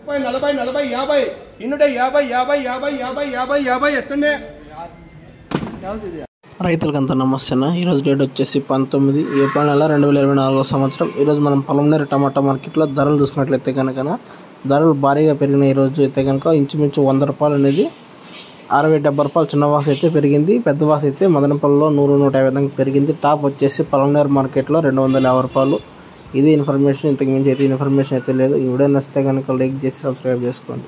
30 40 40 50 ఇన్నుడే 50 50 50 50 50 50 ఎత్తండి. రైతులకంతా నమస్తే అన్న. ఈరోజు డేట్ వచ్చేసి 19 ఏప్రిల్ నెల 2024 సంవత్సరం. ఈరోజు మనం పొలంనేరు టమాటా మార్కెట్లో ధరలు చూసుకున్నట్లయితే కనుక ధరలు భారీగా పెరిగినాయి. ఈరోజు అయితే కనుక ఇంచుమించు 100 రూపాయలు అనేది 60-70 రూపాయలు చిన్న వాస అయితే పెరిగింది. పెద్ద వాస అయితే మదనపల్లిలో 100-150 దాకా పెరిగింది. టాప్ వచ్చేసి పొలంనేరు మార్కెట్లో 250 రూపాయలు. ఇది ఇన్ఫర్మేషన్, ఇంతకు మించి అయితే ఇన్ఫర్మేషన్ అయితే లేదు. ఈ వీడియో నచ్చితే కనుక లైక్ చేసి సబ్స్క్రైబ్ చేసుకోండి.